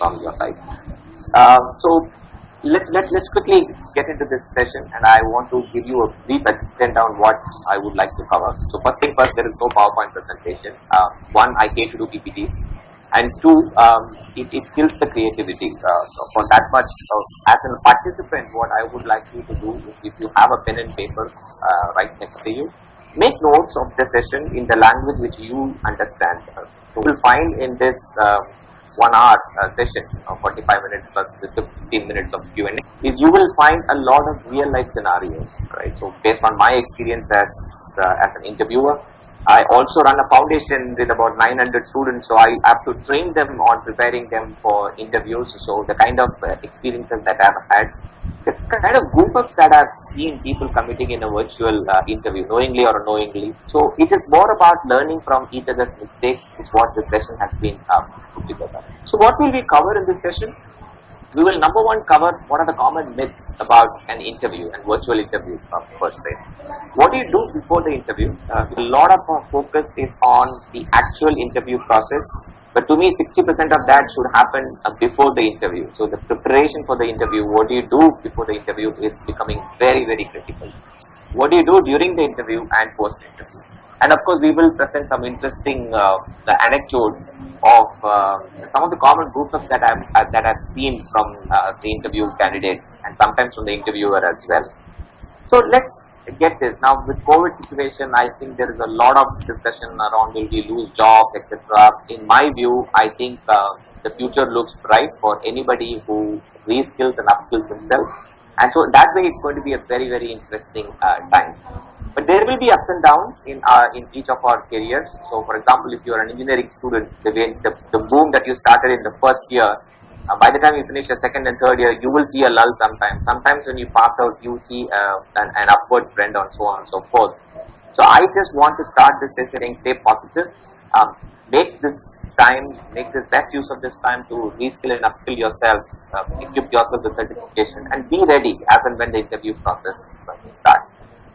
from your side. So let's quickly get into this session, and I want to give you a brief agenda on what I would like to cover. So first thing first, there is no PowerPoint presentation. One, I hate to do PPTs, and two, it kills the creativity. So for that much, as a participant, what I would like you to do is, if you have a pen and paper right next to you, make notes of the session in the language which you understand. So you will find in this 1 hour session, 45 minutes plus 15 minutes of Q&A, is you will find a lot of real life scenarios, right? So based on my experience as an interviewer, I also run a foundation with about 900 students, so I have to train them on preparing them for interviews. So the kind of experiences that I've had, the kind of goof-ups that I've seen people committing in a virtual interview, knowingly or unknowingly. So it is more about learning from each other's mistakes, is what this session has been put together. So what will we cover in this session? We will, number one, cover what are the common myths about an interview and virtual interviews per se. What do you do before the interview? A lot of our focus is on the actual interview process, but to me 60% of that should happen before the interview. So the preparation for the interview, what do you do before the interview, is becoming very, very critical. What do you do during the interview and post-interview? And of course, we will present some interesting the anecdotes of some of the common groups that I've seen from the interview candidates, and sometimes from the interviewer as well. So let's get this. Now with COVID situation, I think there is a lot of discussion around will we lose jobs, etc. In my view, I think the future looks bright for anybody who reskills and upskills himself. And so that way, it's going to be a very, very interesting time. But there will be ups and downs in each of our careers. So, for example, if you are an engineering student, the boom that you started in the first year, by the time you finish your second and third year, you will see a lull sometimes. Sometimes when you pass out, you see an upward trend, and so on and so forth. So I just want to start this session saying, stay positive. Make this time, make the best use of this time to reskill and upskill yourself, equip yourself with certification, and be ready as and when the interview process is going to start.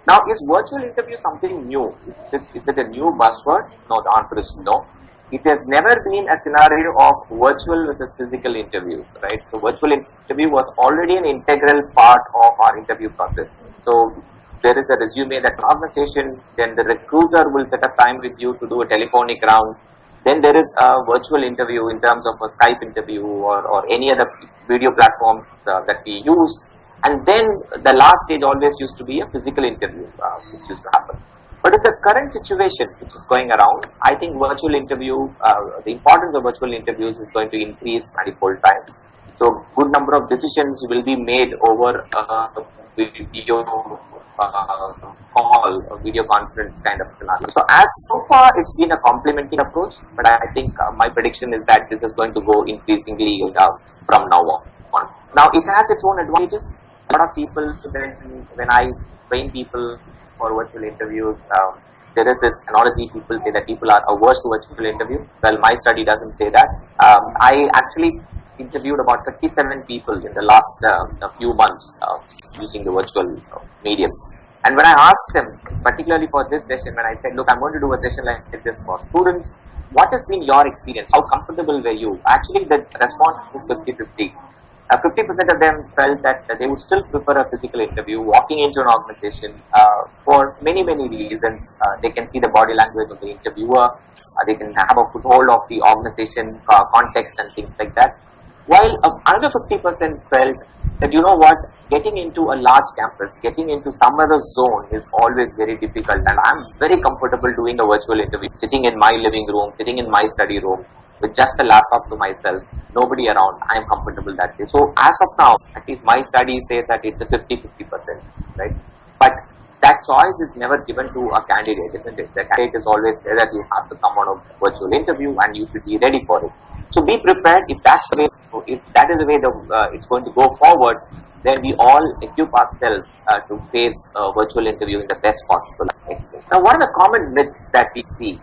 Now, is virtual interview something new? Is it a new buzzword? No, the answer is no. It has never been a scenario of virtual versus physical interviews, right? So virtual interview was already an integral part of our interview process. So there is a resume that conversation, then the recruiter will set a time with you to do a telephonic round. Then there is a virtual interview in terms of a Skype interview or any other video platforms that we use. And then the last stage always used to be a physical interview, which used to happen. But in the current situation which is going around, I think virtual interview, the importance of virtual interviews is going to increase manifold times. So good number of decisions will be made over video call or video conference kind of scenario. So so far it's been a complementing approach, but I think my prediction is that this is going to go increasingly from now on. Now it has its own advantages. A lot of people, when I train people for virtual interviews, there is this analogy. People say that people are averse to virtual interview. Well, my study doesn't say that. I actually interviewed about 37 people in the last few months using the virtual medium. And when I asked them, particularly for this session, when I said, look, I'm going to do a session like this for students, what has been your experience? How comfortable were you? Actually, the response is 50-50. 50% of them felt that they would still prefer a physical interview, walking into an organization for many, many reasons. They can see the body language of the interviewer, they can have a foothold of the organization context and things like that. While another 50% felt that, you know what, getting into a large campus, getting into some other zone is always very difficult, and I'm very comfortable doing a virtual interview, sitting in my living room, sitting in my study room, with just a laptop to myself, nobody around, I am comfortable that way. So as of now, at least my study says that it's a 50-50%, right? But that choice is never given to a candidate, isn't it? The candidate is always there that you have to come on a virtual interview and you should be ready for it. So be prepared. If that is the way it's going to go forward, then we all equip ourselves to face a virtual interview in the best possible extent. Now, one of the common myths that we see,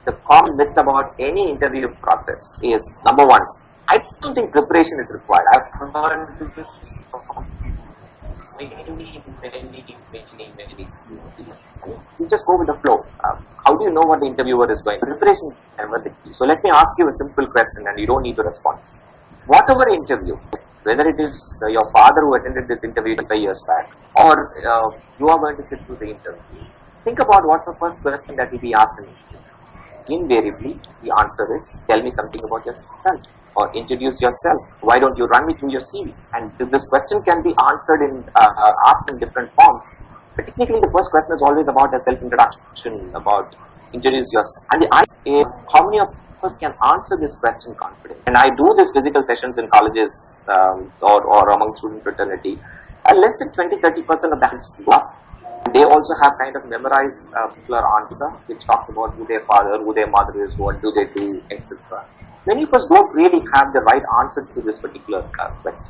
the common myths about any interview process is, number one, I don't think preparation is required. I've heard this from many. You just go with the flow. How do you know what the interviewer is going? Preparation is never the key. So let me ask you a simple question, and you don't need to respond. whatever interview, whether it is your father who attended this interview 5 years back, or you are going to sit through the interview, think about what's the first question that will be asked in the interview. Invariably, the answer is, tell me something about yourself, or introduce yourself. Why don't you run me through your CV? And this question can be answered in, asked in different forms. But technically, the first question is always about a self-introduction, about introduce yourself. And the idea is, how many of us can answer this question confidently? And I do these physical sessions in colleges or among student fraternity, and less than 20-30% of the hands go up. They also have kind of memorized particular answer, which talks about who their father, who their mother is, what do they do, etc. Many of us don't really have the right answer to this particular question.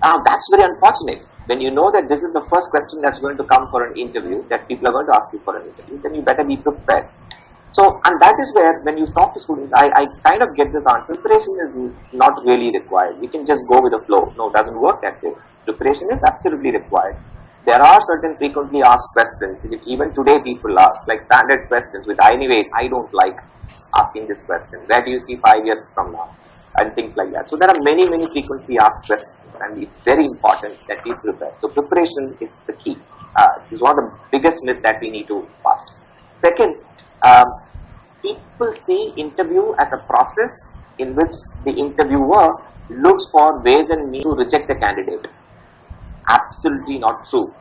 Now, that's very unfortunate. When you know that this is the first question that's going to come for an interview, that people are going to ask you for an interview, then you better be prepared. So, and that is where, when you talk to students, I kind of get this answer. Preparation is not really required. You can just go with the flow. No, it doesn't work that way. Preparation is absolutely required. There are certain frequently asked questions, which even today people ask, like standard questions, which anyway, I don't like asking this question. Where do you see 5 years from now? And things like that. So there are many frequently asked questions, and it's very important that we prepare. So preparation is the key. It's one of the biggest myths that we need to bust. Second, people see interview as a process in which the interviewer looks for ways and means to reject the candidate. Absolutely not true.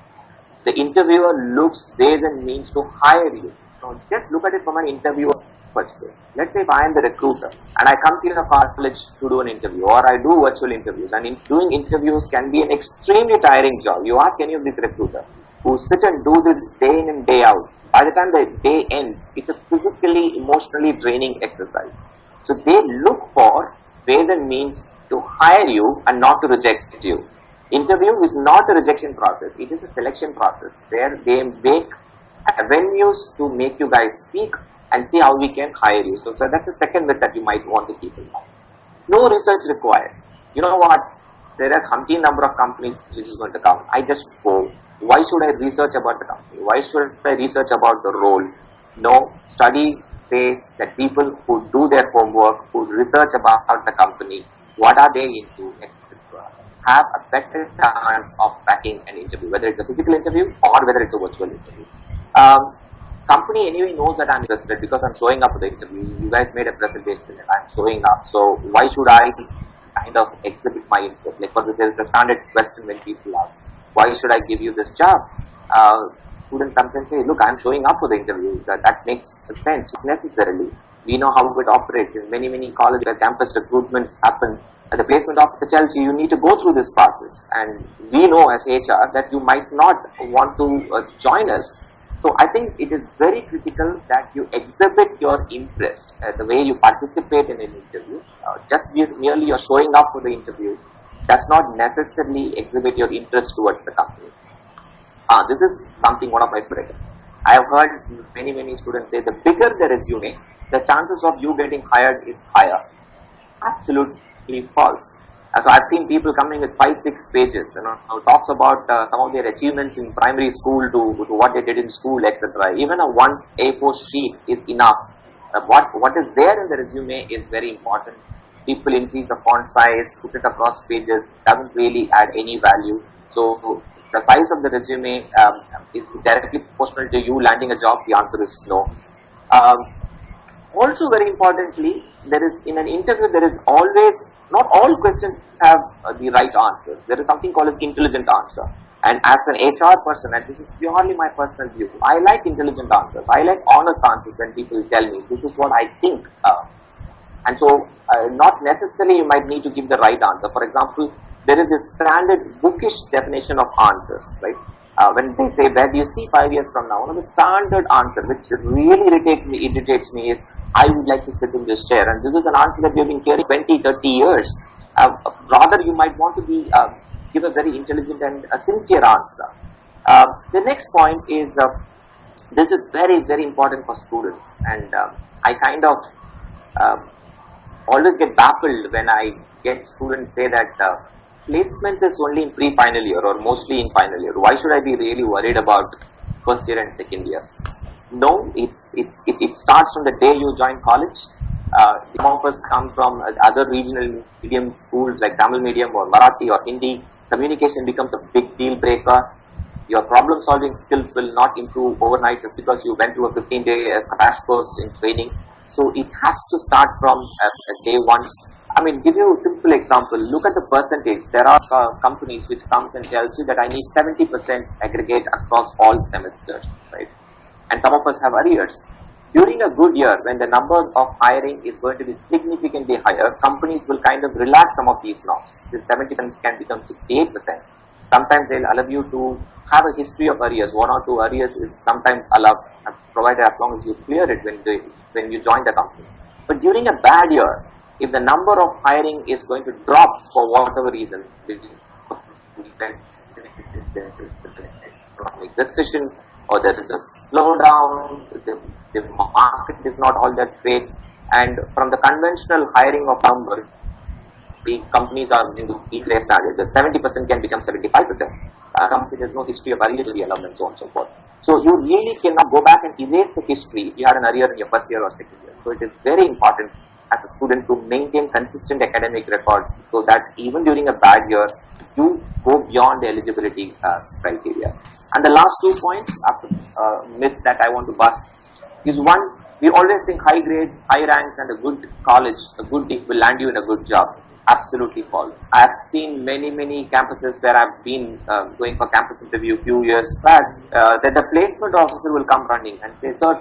The interviewer looks ways and means to hire you. Now, just look at it from an interviewer perspective. Let's say if I am the recruiter and I come to your college to do an interview, or I do virtual interviews, and doing interviews can be an extremely tiring job. You ask any of these recruiters who sit and do this day in and day out. By the time the day ends, it's a physically, emotionally draining exercise. So they look for ways and means to hire you and not to reject you. Interview is not a rejection process, it is a selection process where they make avenues to make you guys speak and see how we can hire you. So that's the second myth that you might want to keep in mind. No research required. You know what? There is umpteen number of companies which is going to come. I just go. Why should I research about the company? Why should I research about the role? No, study says that people who do their homework, who research about the company, what are they into, have a better chance of cracking an interview, whether it's a physical interview or whether it's a virtual interview. Company anyway knows that I'm interested because I'm showing up for the interview. You guys made a presentation and I'm showing up. So why should I kind of exhibit my interest? Like for this, there is a standard question when people ask, why should I give you this job? Students sometimes say, look, I'm showing up for the interview. That makes sense. Necessarily, we know how it operates. In many colleges, where campus recruitments happen, the placement officer tells you, you need to go through this process. And we know as HR that you might not want to join us. So I think it is very critical that you exhibit your interest, the way you participate in an interview. Just merely you're showing up for the interview does not necessarily exhibit your interest towards the company. This is something, one of my favorite. I have heard many students say the bigger the resume, the chances of you getting hired is higher. Absolutely false. So I've seen people coming with 5-6 pages, talks about some of their achievements in primary school to what they did in school, etc. Even a 1 A4 sheet is enough. What is there in the resume is very important. People increase the font size, put it across pages, doesn't really add any value. So the size of the resume is directly proportional to you landing a job. The answer is no. Also very importantly, in an interview there is always, not all questions have the right answer. There is something called as intelligent answer. And as an HR person, and this is purely my personal view, I like intelligent answers. I like honest answers when people tell me, this is what I think. And so, not necessarily you might need to give the right answer. For example, there is a standard bookish definition of answers, right? When they say, where do you see 5 years from now? One of the standard answer, which really irritates me is, I would like to sit in this chair. And this is an answer that we have been hearing 20, 30 years. Rather, you might want to give a very intelligent and a sincere answer. The next point is, this is very important for students. And I kind of always get baffled when I get students say that placements is only in pre-final year or mostly in final year. Why should I be really worried about first year and second year? No, it starts from the day you join college. Some of us come from other regional medium schools like Tamil medium or Marathi or Hindi. Communication becomes a big deal breaker. Your problem solving skills will not improve overnight just because you went through a 15-day crash course in training. So it has to start from day one. I mean, give you a simple example. Look at the percentage. There are companies which comes and tells you that I need 70% aggregate across all semesters, right? And some of us have arrears. During a good year, when the number of hiring is going to be significantly higher, companies will kind of relax some of these norms. This 70% can become 68%. Sometimes they'll allow you to have a history of arrears. 1 or 2 arrears is sometimes allowed, provided as long as you clear it when you join the company. But during a bad year, if the number of hiring is going to drop for whatever reason, recession, or there is a slowdown, the market is not all that great, and from the conventional hiring of numbers, the companies are into increased target. The 70% can become 75%. Company there's no history of arrears to be allowed and so on and so forth. So you really cannot go back and erase the history if you had an arrear in your first year or second year. So it is very important as a student to maintain consistent academic record so that even during a bad year, you go beyond the eligibility criteria. And the last 2 points, myths that I want to bust is one, we always think high grades, high ranks and a good college, a good degree will land you in a good job. Absolutely false. I have seen many campuses where I've been going for campus interview a few years back, that the placement officer will come running and say, sir,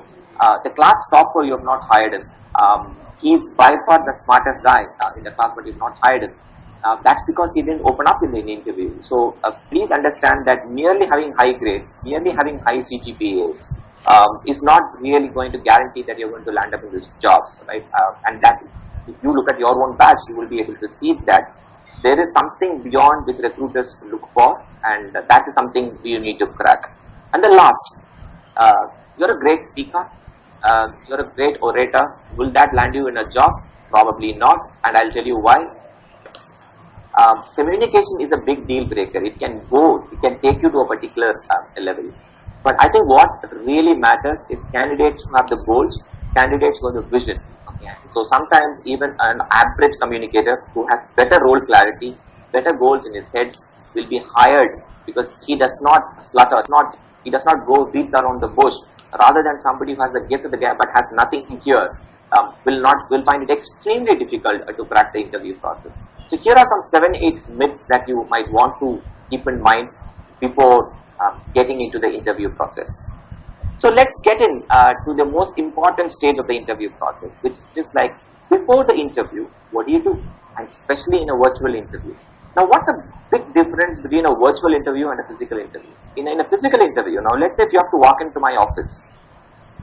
the class topper you have not hired him. He's by far the smartest guy in the class, but you've not hired him. That's because he didn't open up in the interview. So please understand that merely having high grades, merely having high CGPAs is not really going to guarantee that you're going to land up in this job, right? And that if you look at your own badge, you will be able to see that there is something beyond which recruiters look for, and that is something you need to crack. And the last, you're a great speaker, you're a great orator. Will that land you in a job? Probably not, and I'll tell you why. Communication is a big deal breaker. It can take you to a particular level. But I think what really matters is candidates who have the goals, candidates who have the vision. Okay. So sometimes even an average communicator who has better role clarity, better goals in his head will be hired because he does not slutter, he does not go beats around the bush, rather than somebody who has the gift of the gap but has nothing here, will find it extremely difficult to crack the interview process. So here are some 7-8 myths that you might want to keep in mind before getting into the interview process. So let's get in to the most important stage of the interview process, which is like before the interview, what do you do? And especially in a virtual interview. Now, what's a big difference between a virtual interview and a physical interview? In a physical interview, now let's say if you have to walk into my office,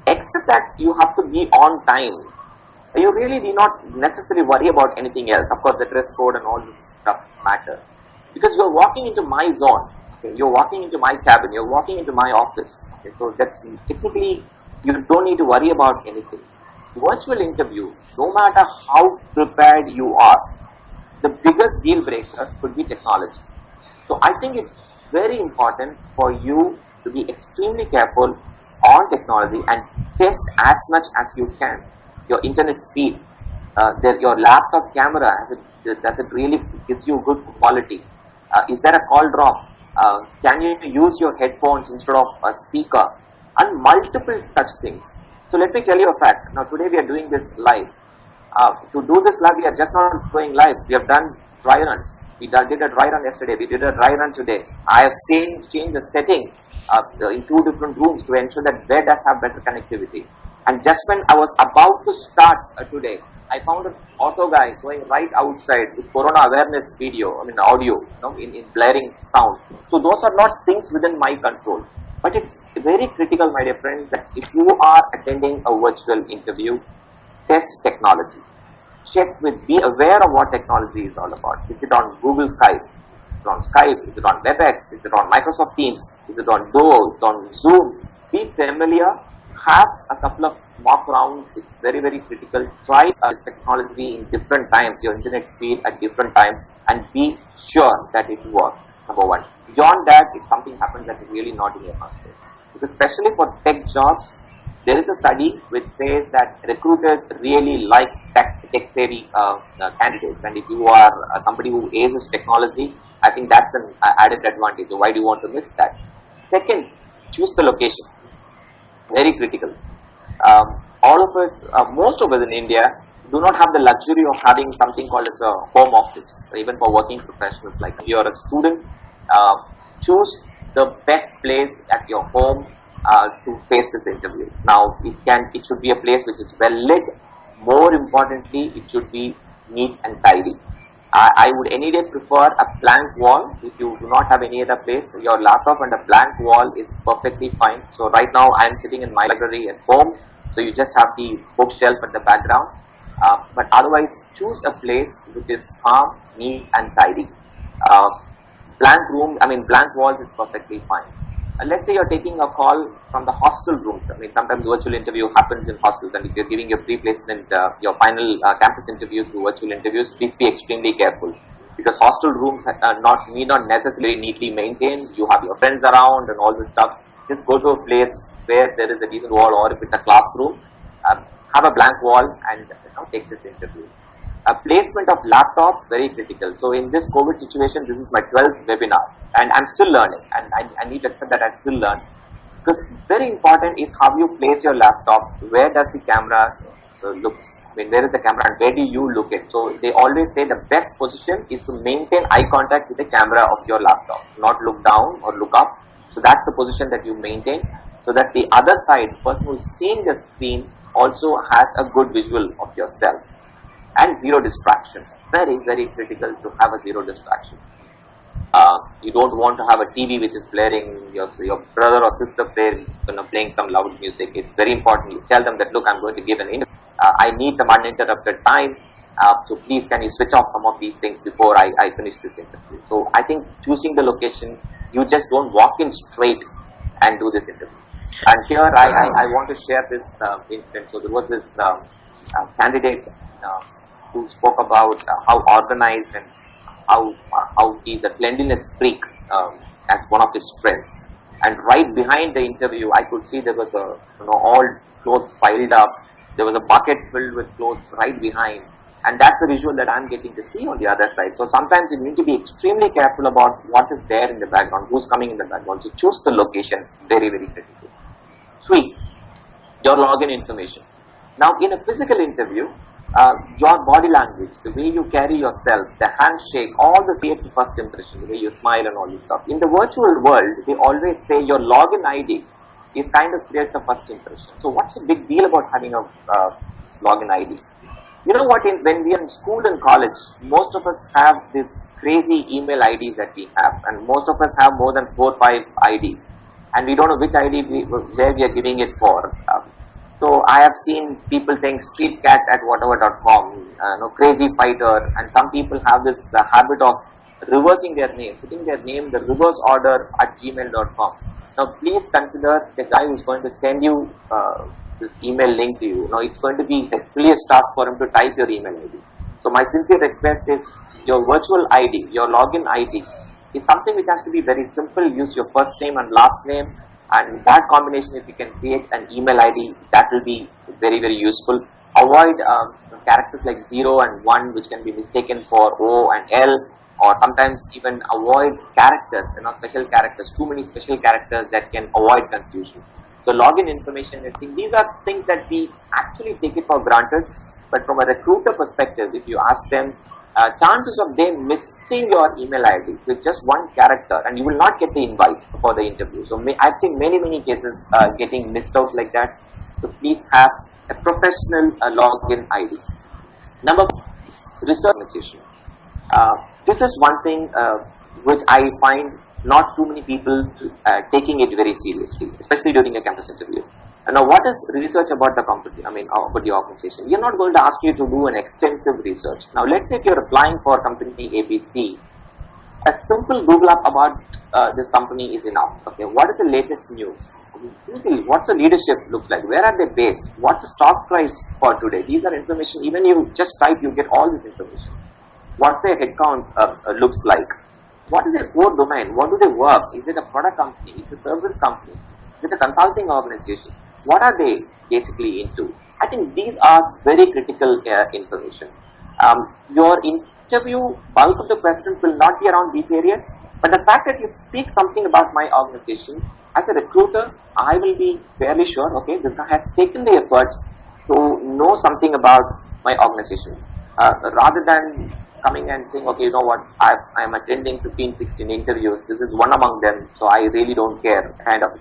except that you have to be on time, you really do not necessarily worry about anything else. Of course, the dress code and all this stuff matters. Because you're walking into my zone, okay? You're walking into my cabin, you're walking into my office. Okay? So that's technically, you don't need to worry about anything. Virtual interview, no matter how prepared you are, the biggest deal breaker could be technology. So I think it's very important for you to be extremely careful on technology and test as much as you can. Your internet speed, your laptop camera, does it really gives you good quality? Is there a call drop? Can you use your headphones instead of a speaker? And multiple such things. So let me tell you a fact. Now today we are doing this live. To do this live, we are just not going live. We have done dry runs. We did a dry run yesterday. We did a dry run today. I have changed the settings in 2 different rooms to ensure that where does have better connectivity. And just when I was about to start today, I found an auto guy going right outside with corona awareness video, audio, in blaring sound. So those are not things within my control. But it's very critical, my dear friends, that if you are attending a virtual interview, test technology. Be aware of what technology is all about. Is it on Google Skype? Is it on Skype? Is it on WebEx? Is it on Microsoft Teams? Is it on Duo? Is it on Zoom? Be familiar. Have a couple of mock rounds. It's very critical. Try this technology in different times, your internet speed at different times, and be sure that it works. Number one. Beyond that, if something happens, that is really not in your control. Because especially for tech jobs, There is a study which says that recruiters really like tech-savvy candidates, and if you are somebody who aces technology, I think that's an added advantage. So why do you want to miss that? Second, choose the location. Very critical. All of us, most of us in India, do not have the luxury of having something called as a home office, even for working professionals. Like if you are a student, choose the best place at your home to face this interview. Now, it should be a place which is well lit. More importantly, it should be neat and tidy. I would any day prefer a blank wall. If you do not have any other place, your laptop and a blank wall is perfectly fine. So right now I am sitting in my library at home, so you just have the bookshelf at the background. But otherwise, choose a place which is calm, neat and tidy. Blank walls is perfectly fine. Let's say you're taking a call from the hostel rooms. I mean, sometimes virtual interview happens in hostels, and if you're giving your pre-placement, your final campus interview through virtual interviews, please be extremely careful, because hostel rooms need not necessarily neatly maintained. You have your friends around and all this stuff. Just go to a place where there is a decent wall, or if it's a classroom, have a blank wall and take this interview. Placement of laptops, very critical. So in this COVID situation, this is my 12th webinar, and I'm still learning, and I need to accept that I still learn, because very important is how you place your laptop. Where does the camera looks? I mean, where is the camera and where do you look at? So they always say the best position is to maintain eye contact with the camera of your laptop, not look down or look up. So that's the position that you maintain, so that the other side, the person who is seeing the screen, also has a good visual of yourself. And zero distraction. Very, very critical to have a zero distraction. You don't want to have a TV which is blaring, your brother or sister playing some loud music. It's very important. You tell them that, look, I'm going to give an interview. I need some uninterrupted time. So please, can you switch off some of these things before I finish this interview? So I think choosing the location, you just don't walk in straight and do this interview. And here I want to share this incident. So there was this candidate who spoke about how organized and how he's a cleanliness freak as one of his strengths. And right behind the interview, I could see there was all clothes piled up. There was a bucket filled with clothes right behind, and that's a visual that I'm getting to see on the other side. So sometimes you need to be extremely careful about what is there in the background, who's coming in the background. So choose the location, very, very critical. 3, your login information. Now, in a physical interview, your body language, the way you carry yourself, the handshake, all this creates the first impression, the way you smile and all this stuff. In the virtual world, they always say your login ID is kind of creates the first impression. So what's the big deal about having a login ID? You know what, when we are in school and college, most of us have this crazy email IDs that we have, and most of us have more than 4 or 5 IDs, and we don't know which ID where we are giving it for. So I have seen people saying streetcat@whatever.com, crazy fighter, and some people have this habit of reversing their name, putting their name the reverse order @gmail.com. Now please consider the guy who's going to send you this email link to you. Now it's going to be the easiest task for him to type your email ID. So my sincere request is your virtual ID, your login ID is something which has to be very simple. Use your first name and last name. And that combination, if you can create an email ID, that will be very, very useful. Avoid characters like 0 and 1, which can be mistaken for O and L, or sometimes even avoid characters, special characters, too many special characters that can avoid confusion. So login information is these are things that we actually take it for granted, but from a recruiter perspective, if you ask them, chances of them missing your email ID with just one character, and you will not get the invite for the interview. So I've seen many cases getting missed out like that. So please have a professional login ID. Number 4, research organization. This is one thing which I find not too many people taking it very seriously, especially during a campus interview. Now, what is research about the company? About the organization? We are not going to ask you to do an extensive research. Now, let's say if you're applying for company ABC, a simple Google up about this company is enough. Okay, what is the latest news? Usually, what's the leadership looks like? Where are they based? What's the stock price for today? These are information. Even you just type, you get all this information. What their headcount looks like? What is their core domain? What do they work? Is it a product company? Is it a service company? Is it a consulting organization? What are they basically into? I think these are very critical information. Your interview, bulk of the questions will not be around these areas, but the fact that you speak something about my organization, as a recruiter, I will be fairly sure, okay, this guy has taken the effort to know something about my organization. Rather than coming and saying, okay, you know what, I'm attending 15, 16 interviews, this is one among them, so I really don't care, kind of,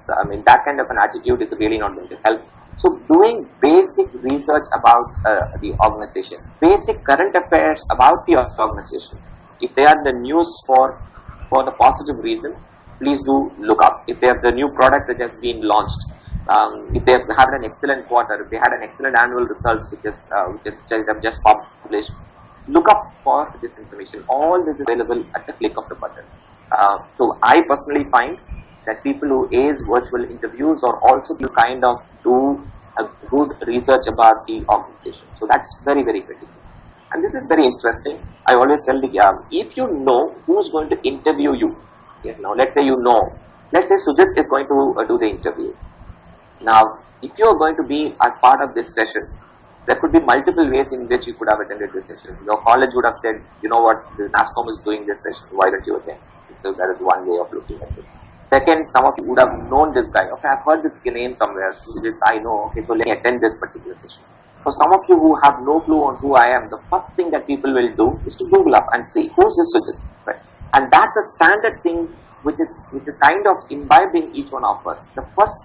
that kind of an attitude is really not going to help. So doing basic research about the organization, basic current affairs about the organization, if they are in the news for the positive reason, please do look up. If they have the new product that has been launched, if they have had an excellent quarter, if they had an excellent annual results which have just published, look up for this information. All this is available at the click of the button. So I personally find that people who ace virtual interviews or also to kind of do a good research about the organization. So that's very, very critical. And this is very interesting. I always tell the if you know who's going to interview you, now let's say let's say Sujit is going to do the interview. Now, if you are going to be as part of this session, there could be multiple ways in which you could have attended this session. Your college would have said, you know what, the NASCOM is doing this session, why don't you attend? So that is one way of looking at it. Second, some of you would have known this guy. Okay, I've heard this name somewhere. I know. Okay, so let me attend this particular session. For some of you who have no clue on who I am, the first thing that people will do is to Google up and see who's this Sujit, right? And that's a standard thing which is kind of imbibed in each one of us. The first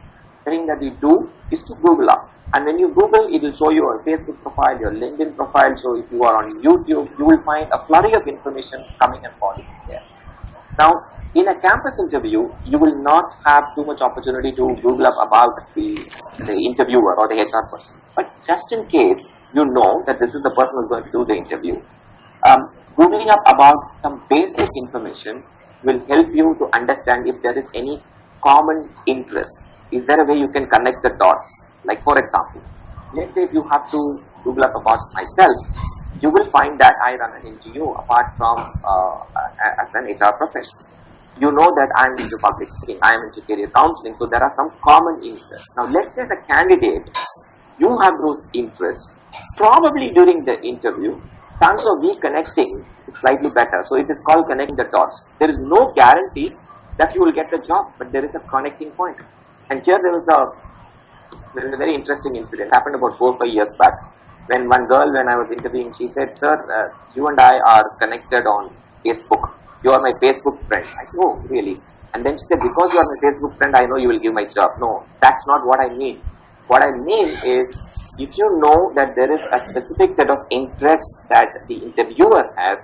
thing that we do is to Google up. And when you Google, it will show you your Facebook profile, your LinkedIn profile. So if you are on YouTube, you will find a flurry of information coming and falling there. Now, in a campus interview, you will not have too much opportunity to Google up about the interviewer or the HR person. But just in case you know that this is the person who is going to do the interview, Googling up about some basic information will help you to understand if there is any common interest. Is there a way you can connect the dots? Like for example, let's say if you have to Google up about myself, you will find that I run an NGO apart from as an HR professional. You know that I am into public speaking, I am into career counseling, so there are some common interests. Now let's say the candidate, you have those interests, probably during the interview, chance of reconnecting is slightly better. So it is called connecting the dots. There is no guarantee that you will get the job, but there is a connecting point. And here there is a very interesting incident, happened about 4 or 5 years back. When one girl, when I was interviewing, she said, sir, you and I are connected on Facebook. You are my Facebook friend. I said, oh, really? And then she said, because you are my Facebook friend, I know you will give my job. No, that's not what I mean. What I mean is, if you know that there is a specific set of interests that the interviewer has,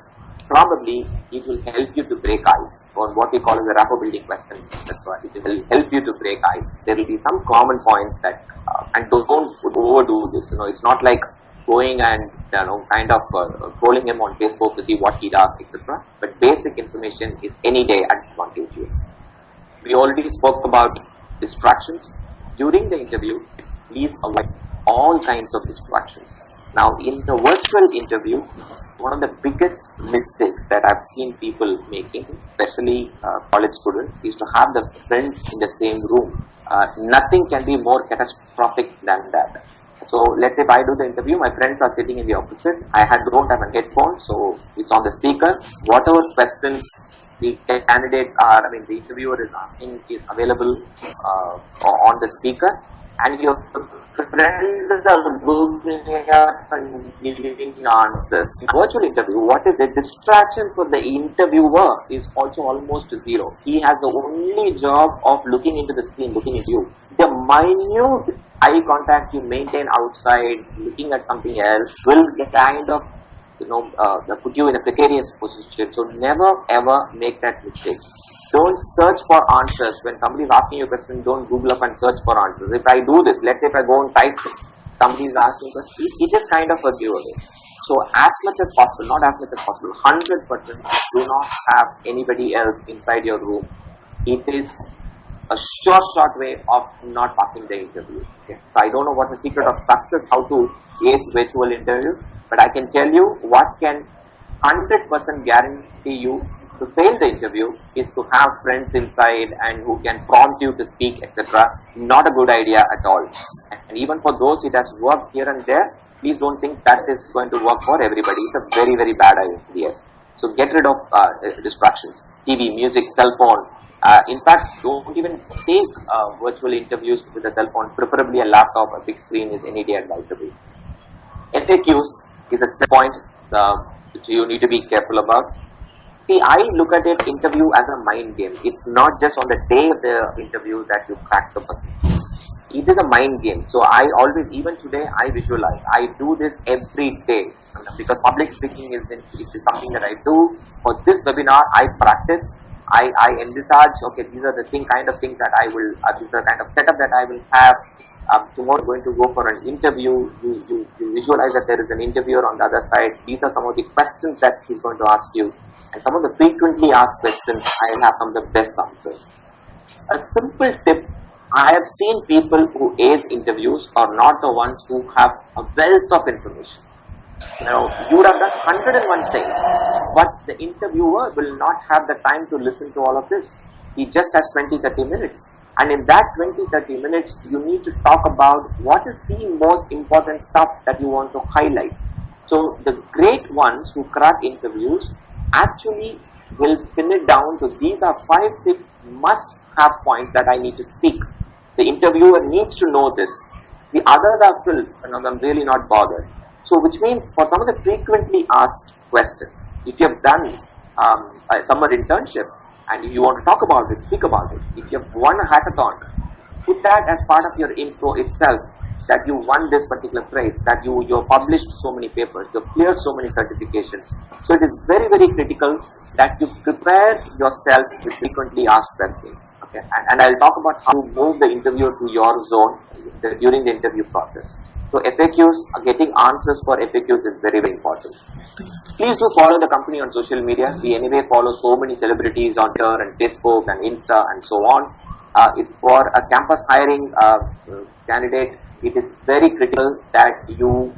probably it will help you to break ice, or what we call as a rapport building question. That's why it will help you to break ice. There will be some common points that, and don't overdo this. It's not like going and kind of trolling him on Facebook to see what he does, etc. But basic information is any day advantageous. We already spoke about distractions. During the interview, please avoid all kinds of distractions. Now, in the virtual interview, one of the biggest mistakes that I've seen people making, especially college students, is to have the friends in the same room. Nothing can be more catastrophic than that. So let's say if I do the interview, my friends are sitting in the opposite. I don't have a headphone, so it's on the speaker. Whatever questions the candidates the interviewer is asking is available on the speaker. And your friends are googling up and giving answers. In virtual interview, what is the distraction for the interviewer is also almost zero. He has the only job of looking into the screen, looking at you. The minute eye contact you maintain outside, looking at something else, will kind of put you in a precarious position. So never ever make that mistake. Don't search for answers. When somebody is asking you a question, don't Google up and search for answers. If I do this, let's say if I go and type somebody is asking a question, it is kind of a giveaway. So as much as possible, not as much as possible, 100% do not have anybody else inside your room. It is a short way of not passing the interview. Okay? So I don't know what the secret of success, how to ace virtual interviews, but I can tell you what can 100% guarantee you to fail the interview is to have friends inside and who can prompt you to speak, etc. Not a good idea at all. And even for those it has worked here and there, please don't think that is going to work for everybody. It's a very, very bad idea. So get rid of distractions. TV, music, cell phone. In fact, don't even take virtual interviews with a cell phone. Preferably a laptop, a big screen is any day advisable. FAQs is a point which you need to be careful about. See, I look at it interview as a mind game. It's not just on the day of the interview that you crack the person. It is a mind game. So I always, even today, I visualize. I do this every day because public speaking is something that I do. For this webinar, I practice. I envisage, okay, these are the kind of things that I will, these are the kind of setup that I will have. Tomorrow I'm going to go for an interview. You visualize that there is an interviewer on the other side. These are some of the questions that he's going to ask you. And some of the frequently asked questions, I have some of the best answers. A simple tip, I have seen people who ace interviews are not the ones who have a wealth of information. Now, you would have done 101 things, but the interviewer will not have the time to listen to all of this. He just has 20-30 minutes. And in that 20-30 minutes, you need to talk about what is the most important stuff that you want to highlight. So, the great ones who crack interviews actually will pin it down to these are 5-6 must-have points that I need to speak. The interviewer needs to know this. The others are frills, and I'm really not bothered. So, which means for some of the frequently asked questions, if you have done a summer internship and you want to talk about it, speak about it. If you have won a hackathon, put that as part of your intro itself, that you won this particular prize, that you published so many papers, you cleared so many certifications. So, it is very, very critical that you prepare yourself with frequently asked questions. Okay, and I'll talk about how to move the interviewer to your zone during the interview process. So FAQs, getting answers for FAQs is very, very important. Please do follow the company on social media. We anyway follow so many celebrities on Twitter and Facebook and Insta and so on. For a campus hiring candidate, it is very critical that you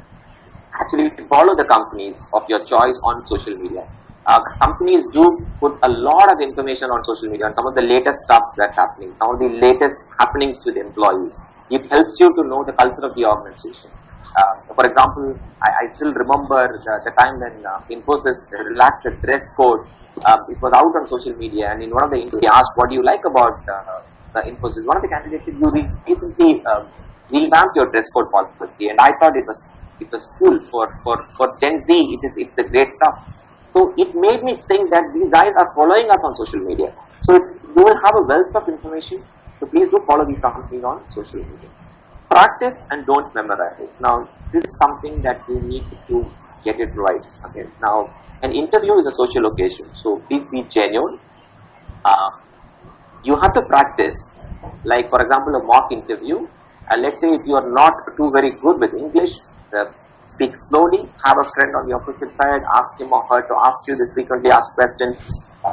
actually follow the companies of your choice on social media. Companies do put a lot of information on social media on some of the latest stuff that's happening, some of the latest happenings with employees. It helps you to know the culture of the organization. For example, I still remember the time when Infosys relaxed the dress code. It was out on social media, and in one of the interviews, they asked, "What do you like about the Infosys?" One of the candidates said, "You recently revamped your dress code policy," and I thought it was cool for Gen Z. It's the great stuff. So it made me think that these guys are following us on social media. So you will have a wealth of information. So please do follow these companies on social media. Practice and don't memorize. Now, this is something that you need to get it right. Okay. Now, an interview is a social occasion. So please be genuine. You have to practice. Like, for example, a mock interview. Let's say if you are not too very good with English, speak slowly. Have a friend on the opposite side. Ask him or her to ask you this frequently asked question.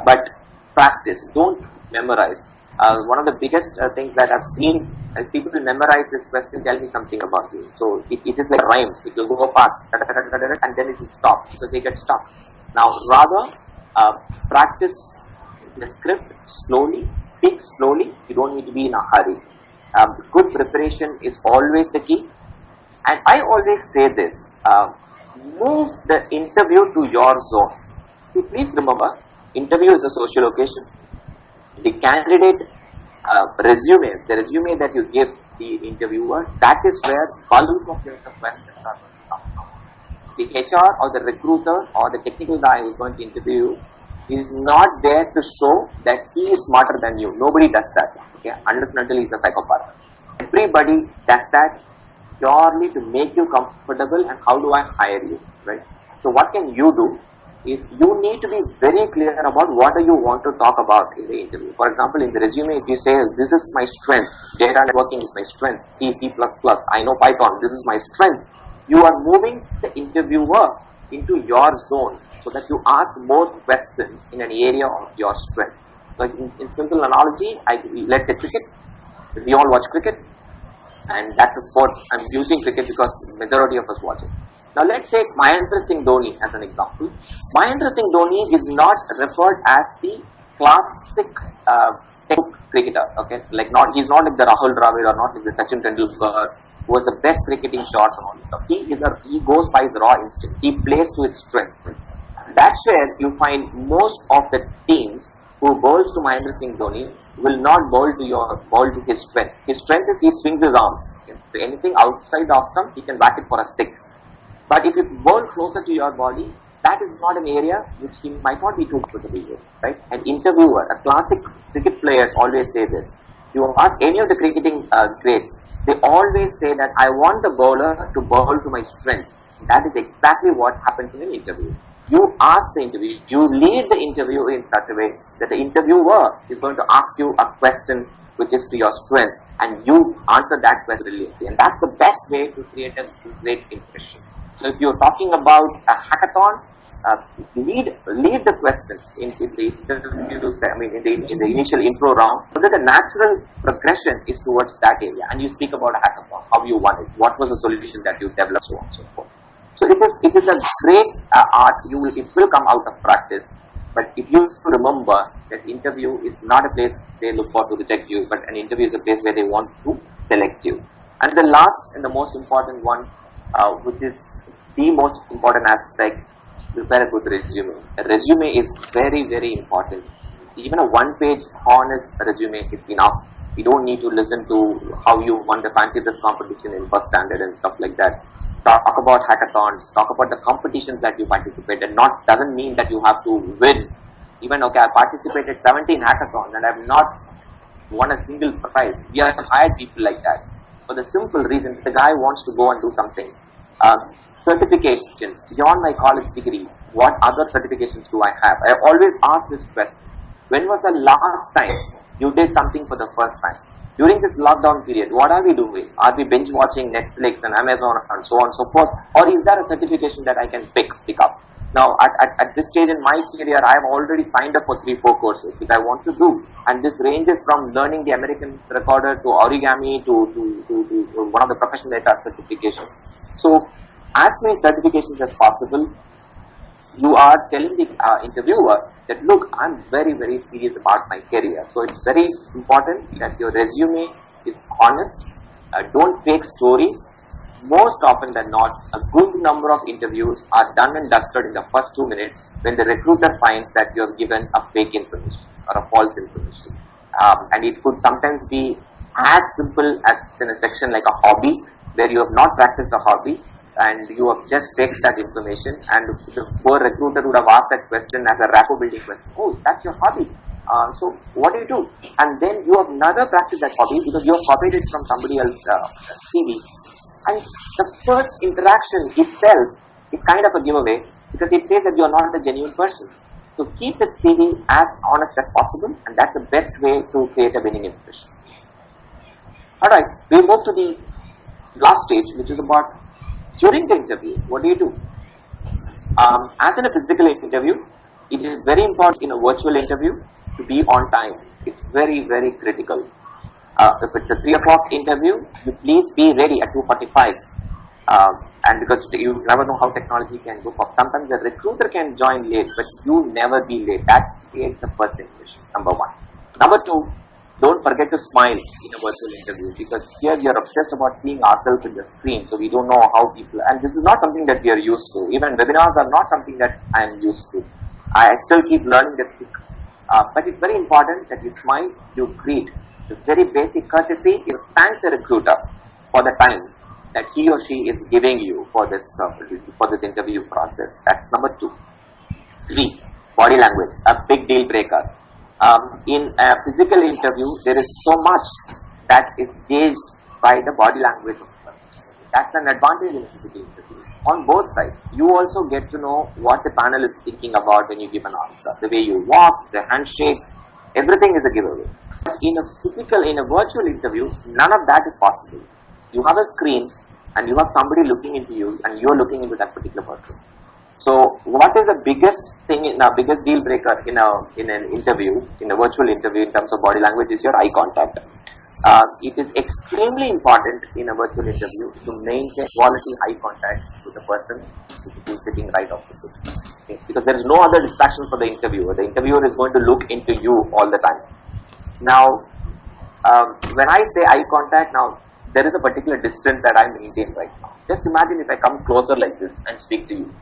But practice. Don't memorize. One of the biggest things that I've seen is people will memorize this question, tell me something about you. So it is like rhymes. It will go fast and then it will stop. So they get stuck. Now rather practice the script slowly, speak slowly. You don't need to be in a hurry. Good preparation is always the key. And I always say this, move the interview to your zone. See, please remember, interview is a social occasion. The candidate resume, the resume that you give the interviewer, that is where bulk of your questions are going to come from. The HR or the recruiter or the technical guy who is going to interview you is not there to show that he is smarter than you. Nobody does that. Okay, unless and until he is a psychopath. Everybody does that purely to make you comfortable and how do I hire you, right? So what can you do? Is you need to be very clear about what do you want to talk about in the interview. For example, in the resume, if you say, this is my strength, data networking is my strength, C, C++, I know Python, this is my strength. You are moving the interviewer into your zone so that you ask more questions in an area of your strength. So in simple analogy, let's say cricket. We all watch cricket. and that's a sport. I'm using cricket because majority of us watch it. Now let's take Mahendra Singh Dhoni as an example. Mahendra Singh Dhoni is not referred as the classic textbook cricketer. Okay, like not he's not like the Rahul Dravid or not like the Sachin Tendulkar who was the best cricketing shots and all this stuff. He goes by his raw instinct. He plays to its strengths. That's where you find most of the teams who bowls to Mahendra Singh Dhoni will not bowl to his strength. His strength is he swings his arms. So anything outside the off stump, he can whack it for a 6. But if you bowl closer to your body, that is not an area which he might not be too comfortable with, right? An interviewer, a classic cricket players always say this. You ask any of the cricketing greats, they always say that I want the bowler to bowl to my strength. That is exactly what happens in an interview. You ask the interview, you lead the interview in such a way that the interviewer is going to ask you a question which is to your strength, and you answer that question brilliantly. And that's the best way to create a great impression. So if you're talking about a hackathon, lead the question in the interview, in the initial intro round, so that the natural progression is towards that area. And you speak about a hackathon, how you won it, what was the solution that you developed, so on and so forth. So it is a great art. It will come out of practice. But if you remember that interview is not a place they look for to reject you, but an interview is a place where they want to select you. And the last and the most important one, which is the most important aspect, prepare a good resume. A resume is very, very important. Even a one-page honest resume is enough. You don't need to listen to how you won the fancy dress competition in first standard and stuff like that. Talk about hackathons, talk about the competitions that you participated. Doesn't mean that you have to win. Even I participated 17 hackathons and I have not won a single prize. We have hired people like that for the simple reason the guy wants to go and do something. Certifications beyond my college degree. What other certifications do I have? I always ask this question: when was the last time you did something for the first time? During this lockdown period, what are we doing? Are we binge watching Netflix and Amazon and so on and so forth? Or is there a certification that I can pick up? Now, at this stage in my career, I have already signed up for 3-4 courses which I want to do. And this ranges from learning the American recorder to origami to one of the professional HR certifications. So, as many certifications as possible. You are telling the interviewer that, look, I'm very, very serious about my career. So it's very important that your resume is honest. Don't fake stories. Most often than not, a good number of interviews are done and dusted in the first 2 minutes when the recruiter finds that you have given a fake information or a false information. And it could sometimes be as simple as in a section like a hobby, where you have not practiced a hobby, and you have just faked that information, and the poor recruiter would have asked that question as a rapport building question. Oh, that's your hobby. So what do you do? And then you have never practiced that hobby because you have copied it from somebody else's CV. And the first interaction itself is kind of a giveaway because it says that you are not a genuine person. So keep the CV as honest as possible, and that's the best way to create a winning impression. Alright, we move to the last stage, which is about during the interview. What do you do? As in a physical interview, it is very important in a virtual interview to be on time. It's very, very critical. If it's a 3 o'clock interview, you please be ready at 2:45. And because you never know how technology can go. Sometimes the recruiter can join late, but you never be late. That creates the first impression, number 1. Number 2, don't forget to smile in a virtual interview, because here we are obsessed about seeing ourselves in the screen, so we don't know how people, and this is not something that we are used to. Even webinars are not something that I am used to. I still keep learning that trick. But it's very important that you smile, you greet. The very basic courtesy, you thank the recruiter for the time that he or she is giving you for this interview process. That's number 2. 3, body language, a big deal breaker. In a physical interview, there is so much that is gauged by the body language of the person. That's an advantage in a physical interview. On both sides, you also get to know what the panel is thinking about when you give an answer. The way you walk, the handshake, everything is a giveaway. In a virtual interview, none of that is possible. You have a screen and you have somebody looking into you and you're looking into that particular person. So what is the biggest thing biggest deal breaker in an interview, in a virtual interview in terms of body language is your eye contact. It is extremely important in a virtual interview to maintain quality eye contact with the person who is sitting right opposite. Okay? Because there is no other distraction for the interviewer. The interviewer is going to look into you all the time. Now, when I say eye contact, now there is a particular distance that I maintain right now. Just imagine if I come closer like this and speak to you.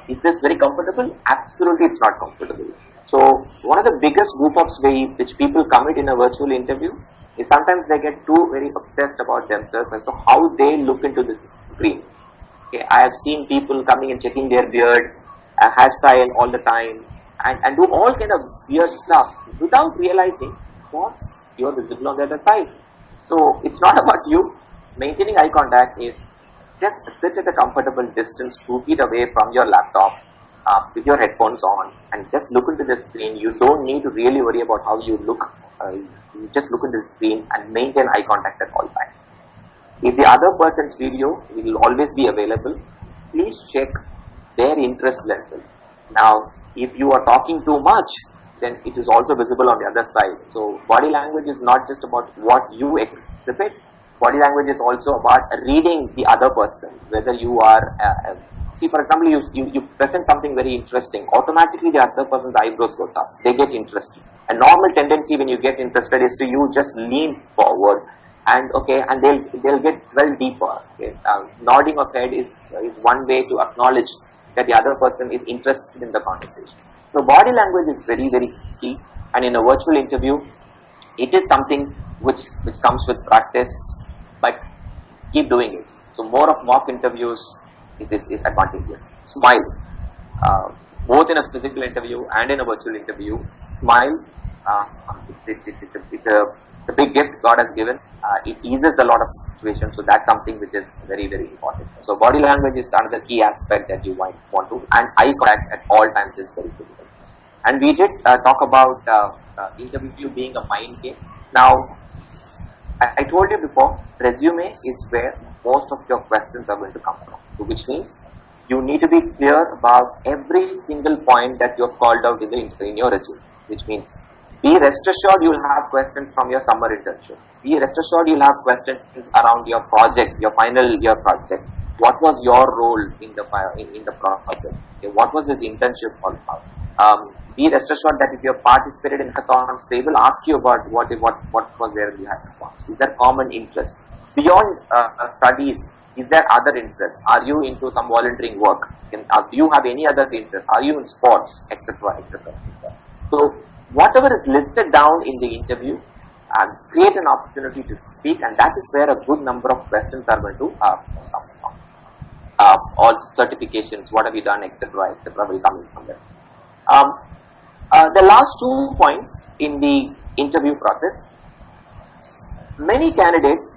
Is this very comfortable? Absolutely, it's not comfortable. So, one of the biggest goof-ups which people commit in a virtual interview is sometimes they get too very obsessed about themselves as to how they look into the screen. Okay, I have seen people coming and checking their beard, hairstyle all the time, and do all kind of weird stuff without realizing, boss, you're visible on the other side. So, it's not about you. Maintaining eye contact is just sit at a comfortable distance 2 feet away from your laptop with your headphones on and just look into the screen. You don't need to really worry about how you look. You just look into the screen and maintain eye contact at all times. If the other person's video will always be available, please check their interest level. Now, if you are talking too much, then it is also visible on the other side. So, body language is not just about what you exhibit. Body language is also about reading the other person, whether you are, see for example, you present something very interesting, automatically the other person's eyebrows goes up, they get interested. A normal tendency when you get interested is to you just lean forward and they'll get well deeper. Okay? Nodding of head is one way to acknowledge that the other person is interested in the conversation. So body language is very, very key, and in a virtual interview, it is something which comes with practice, but keep doing it. So more of mock interviews is advantageous. Smile, both in a physical interview and in a virtual interview. Smile, it's a big gift God has given. It eases a lot of situations, so that's something which is very, very important. So body language is another key aspect that you might want to, and eye contact at all times is very critical. And we did talk about interview being a mind game. Now, I told you before, resume is where most of your questions are going to come from, which means you need to be clear about every single point that you have called out in your resume, which means be rest assured you'll have questions from your summer internships. Be rest assured you'll have questions around your project, your final year project. What was your role in the project? Okay, what was this internship all about? Be rest assured that if you have participated in hackathons, they will ask you about what was there in the hackathons. Is there common interest? Beyond studies, is there other interests? Are you into some volunteering work? Do you have any other interest? Are you in sports, etc., etc.? So, whatever is listed down in the interview, create an opportunity to speak, and that is where a good number of questions are going to come from. All certifications, what have you done, etc., etc., will come in from there. The last 2 points in the interview process, many candidates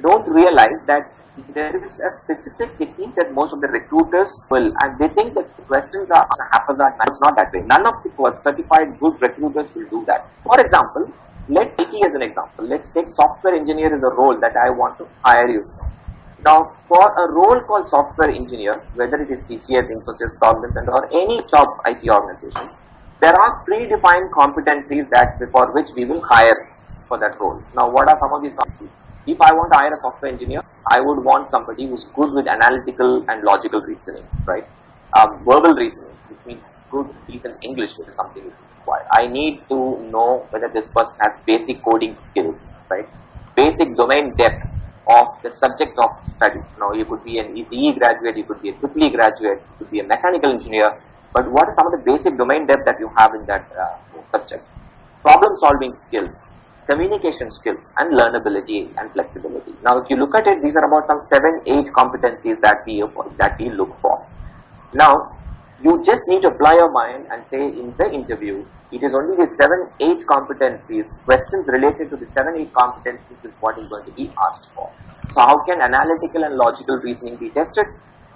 don't realize that there is a specific technique that most of the recruiters will, and they think that the questions are haphazard. It's not that way. None of the certified good recruiters will do that. For example, let's take as an example. Let's take software engineer as a role that I want to hire you. Now, for a role called software engineer, whether it is TCS, Infosys, Cognizant, or any top IT organization, there are predefined competencies for which we will hire for that role. Now, what are some of these competencies? If I want to hire a software engineer, I would want somebody who's good with analytical and logical reasoning, right? Verbal reasoning, which means good, decent English, which is something which is required. I need to know whether this person has basic coding skills, right? Basic domain depth of the subject of study. Now, you could be an ECE graduate, you could be a EEE graduate, you could be a mechanical engineer, but what are some of the basic domain depth that you have in that subject? Problem solving skills, communication skills, and learnability and flexibility. Now, if you look at it, these are about some 7-8 competencies that we look for. Now, you just need to apply your mind and say in the interview, it is only the 7-8 competencies, questions related to the 7-8 competencies is what is going to be asked for. So, how can analytical and logical reasoning be tested?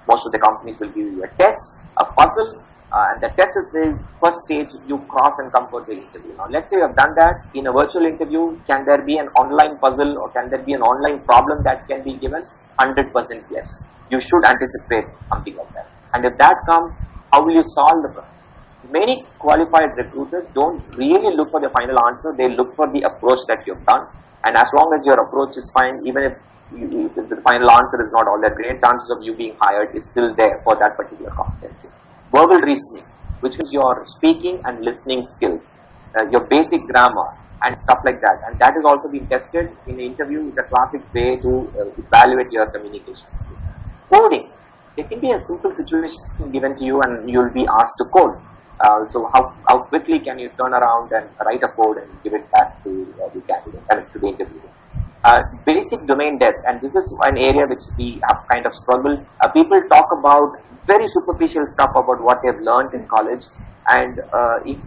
Most of the companies will give you a test, a puzzle, And the test is the first stage you cross and come for the interview. Now let's say you have done that in a virtual interview. Can there be an online puzzle or can there be an online problem that can be given? 100% yes. You should anticipate something like that. And if that comes, how will you solve the problem? Many qualified recruiters don't really look for the final answer. They look for the approach that you've done. And as long as your approach is fine, even if the final answer is not all that great, chances of you being hired is still there for that particular competency. Verbal reasoning, which is your speaking and listening skills, your basic grammar and stuff like that. And that has also been tested in the interview. Is a classic way to evaluate your communication skills. Coding. It can be a simple situation given to you and you'll be asked to code. So how quickly can you turn around and write a code and give it back to the candidate, to the interviewer. Basic domain depth, and this is an area which we have kind of struggled. People talk about very superficial stuff about what they've learned in college, and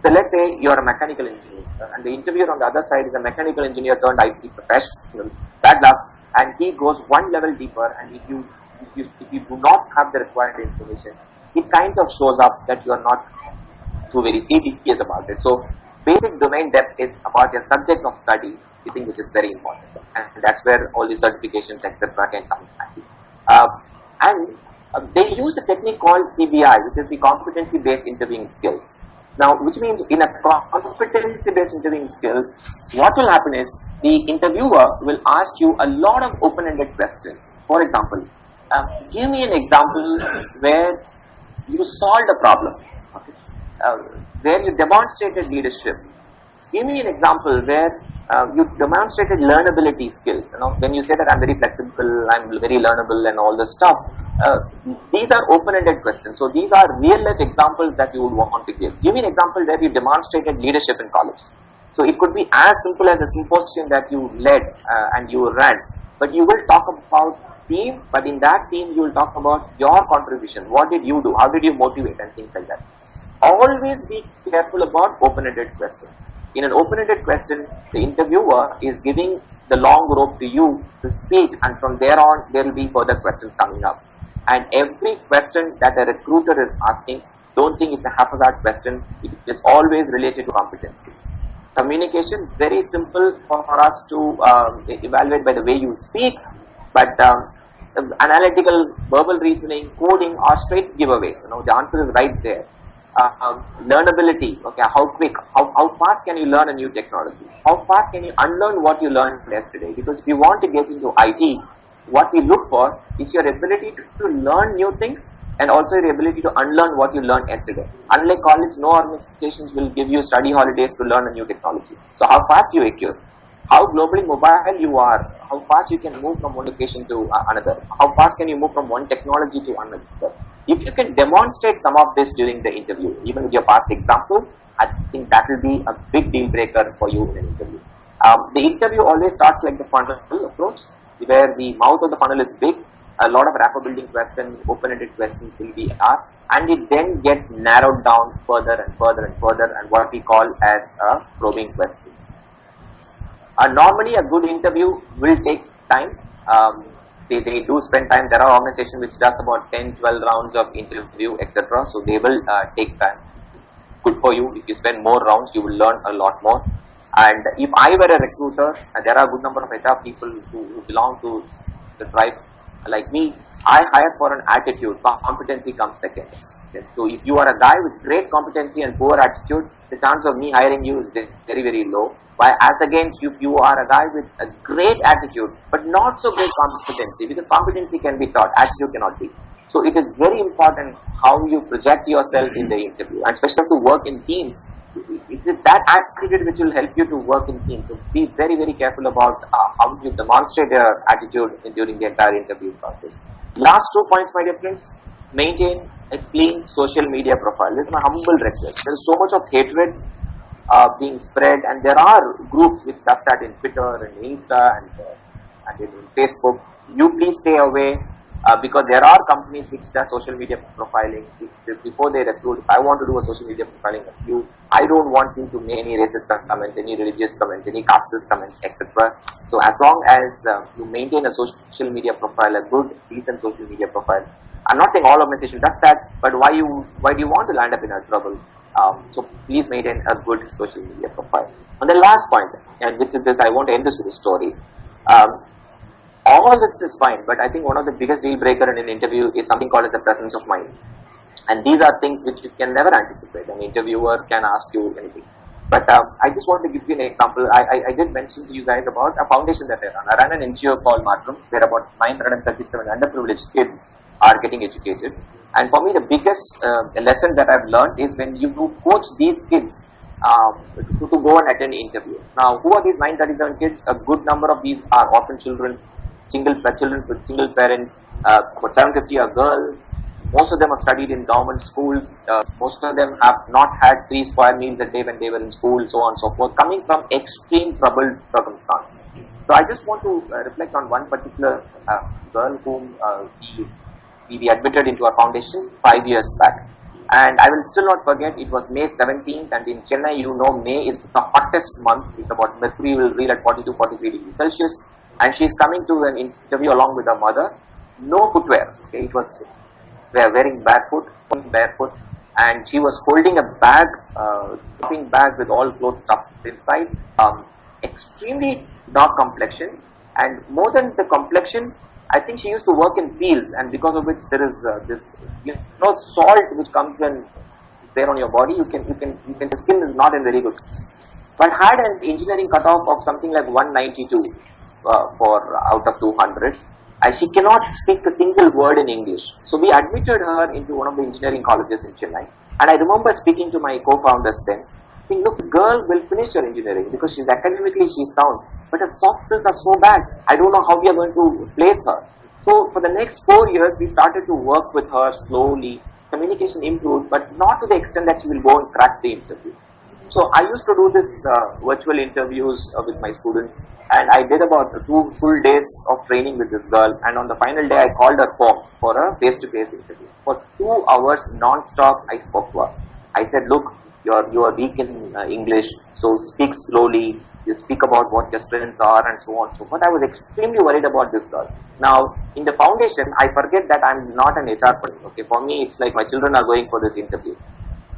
let's say you're a mechanical engineer, and the interviewer on the other side is a mechanical engineer turned IT professional, bad luck, and he goes one level deeper, and if you do not have the required information, it kind of shows up that you are not too very serious about it. So basic domain depth is about your subject of study, I think, which is very important, and that's where all the certifications etc. can come in handy. They use a technique called CBI, which is the competency based interviewing skills. Now, which means in a competency based interviewing skills, what will happen is the interviewer will ask you a lot of open ended questions. For example, give me an example where you solved a problem, okay? Where you demonstrated leadership. Give me an example where you demonstrated learnability skills. When you say that I'm very flexible, I'm very learnable and all this stuff, these are open-ended questions. So these are real-life examples that you would want to give. Give me an example where you demonstrated leadership in college. So it could be as simple as a symposium that you led and you ran, but you will talk about team, but in that team you will talk about your contribution. What did you do? How did you motivate and things like that. Always be careful about open-ended questions. In an open-ended question, the interviewer is giving the long rope to you to speak, and from there on, there will be further questions coming up. And every question that a recruiter is asking, don't think it's a haphazard question. It is always related to competency. Communication, very simple for us to evaluate by the way you speak, but analytical, verbal reasoning, coding are straight giveaways. The answer is right there. Learnability, okay, how quick, how fast can you learn a new technology? How fast can you unlearn what you learned yesterday? Because if you want to get into IT, what we look for is your ability to learn new things and also your ability to unlearn what you learned yesterday. Unlike college, no organizations will give you study holidays to learn a new technology. So how fast you acquire, how globally mobile you are, how fast you can move from one location to another, how fast can you move from one technology to another. If you can demonstrate some of this during the interview, even with your past examples, I think that will be a big deal breaker for you in an interview. The interview always starts like the funnel approach, where the mouth of the funnel is big, a lot of rapport building questions, open-ended questions will be asked, and it then gets narrowed down further and further and further, and what we call as probing questions. Normally, a good interview will take time. They do spend time. There are organizations which does about 10, 12 rounds of interview, etc. So they will take time. Good for you. If you spend more rounds, you will learn a lot more. And if I were a recruiter, and there are a good number of HR people who belong to the tribe like me, I hire for an attitude. Competency comes second. Okay. So if you are a guy with great competency and poor attitude, the chance of me hiring you is very, very low. Why, as against if you are a guy with a great attitude but not so great competency, because competency can be taught, attitude cannot be. So it is very important how you project yourself in the interview, and especially to work in teams. It is that attitude which will help you to work in teams. So be very, very careful about how you demonstrate your attitude during the entire interview process. Last 2 points, my dear friends. Maintain a clean social media profile. This is my humble request. There is so much of hatred being spread, and there are groups which does that in Twitter and Insta and in Facebook. You please stay away. because there are companies which does social media profiling. Before they recruit, if I want to do a social media profiling of you, I don't want you to make any racist comment, any religious comment, any casteist comment, etc. So as long as you maintain a social media profile, a good, decent social media profile, I'm not saying all organizations does that, but why do you want to land up in a trouble? So please maintain a good social media profile. And the last point, and which is this, I want to end this with a story. All this is fine, but I think one of the biggest deal breaker in an interview is something called as a presence of mind. And these are things which you can never anticipate. An interviewer can ask you anything. But I just want to give you an example. I did mention to you guys about a foundation that I run. I run an NGO called Matram, where about 937 underprivileged kids are getting educated. And for me, the biggest lesson that I've learned is when you coach these kids to go and attend interviews. Now, who are these 937 kids? A good number of these are orphan children, children with single parent, about 750 are girls. Most of them have studied in government schools. Most of them have not had 3 square meals a day when they were in school, so on and so forth, coming from extreme troubled circumstances. So I just want to reflect on one particular girl whom we admitted into our foundation 5 years back. And I will still not forget, it was May 17th, and in Chennai, you know, May is the hottest month. It's about mercury will read at 42, 43 degrees Celsius. And she's coming to an interview along with her mother. No footwear. Okay, it was, they are wearing barefoot, and she was holding a bag, shopping bag with all clothes stuffed inside. Extremely dark complexion, and more than the complexion, I think she used to work in fields, and because of which there is this, salt which comes in there on your body. The skin is not in very good. But had an engineering cutoff of something like 192 for out of 200. And she cannot speak a single word in English. So we admitted her into one of the engineering colleges in Chennai. And I remember speaking to my co-founders then, saying, look, this girl will finish her engineering because she's academically, she's sound, but her soft skills are so bad. I don't know how we are going to place her. So for the next 4 years, we started to work with her slowly. Communication improved, but not to the extent that she will go and crack the interview. So I used to do this virtual interviews with my students, and I did about 2 full days of training with this girl, and on the final day I called her home for a face-to-face interview. For 2 hours non-stop I spoke to her. I said, look, you are weak in English, so speak slowly, you speak about what your strengths are and so on. So but I was extremely worried about this girl. Now in the foundation, I forget that I'm not an HR person. Okay, for me it's like my children are going for this interview.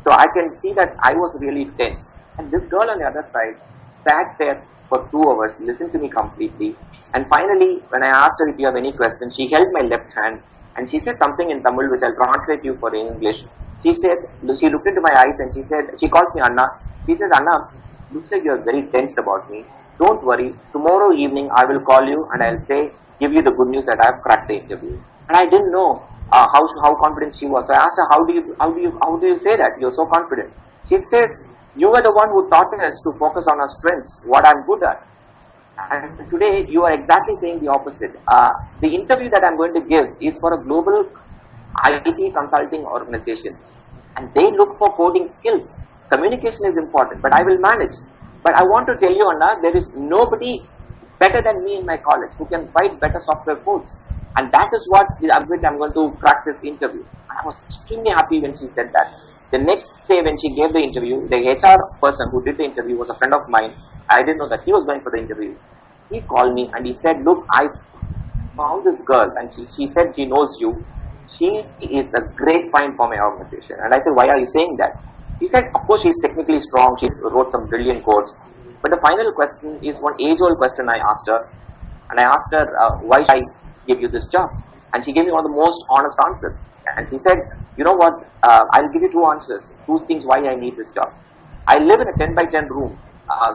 So I can see that I was really tense. And this girl on the other side sat there for 2 hours, listened to me completely. And finally, when I asked her if you have any questions, she held my left hand and she said something in Tamil, which I'll translate you for English. She looked into my eyes and she calls me Anna. She says, Anna, looks like you're very tensed about me. Don't worry, tomorrow evening I will call you and I'll give you the good news that I've cracked the interview. And I didn't know how confident she was. So I asked her, how do you say that? You're so confident. She says, you were the one who taught us to focus on our strengths, what I'm good at. And today you are exactly saying the opposite. The interview that I'm going to give is for a global IT consulting organization. And they look for coding skills. Communication is important, but I will manage. But I want to tell you, Anna, there is nobody better than me in my college who can write better software codes. And that is which I'm going to crack this interview. I was extremely happy when she said that. The next day when she gave the interview, the HR person who did the interview was a friend of mine. I didn't know that he was going for the interview. He called me and he said, look, I found this girl and she said she knows you. She is a great find for my organization. And I said, why are you saying that? She said, of course she's technically strong. She wrote some brilliant codes. But the final question is one age-old question I asked her. And I asked her, why should I give you this job? And she gave me one of the most honest answers. And she said, you know what, I'll give you 2 answers, 2 things why I need this job. I live in a 10 by 10 room.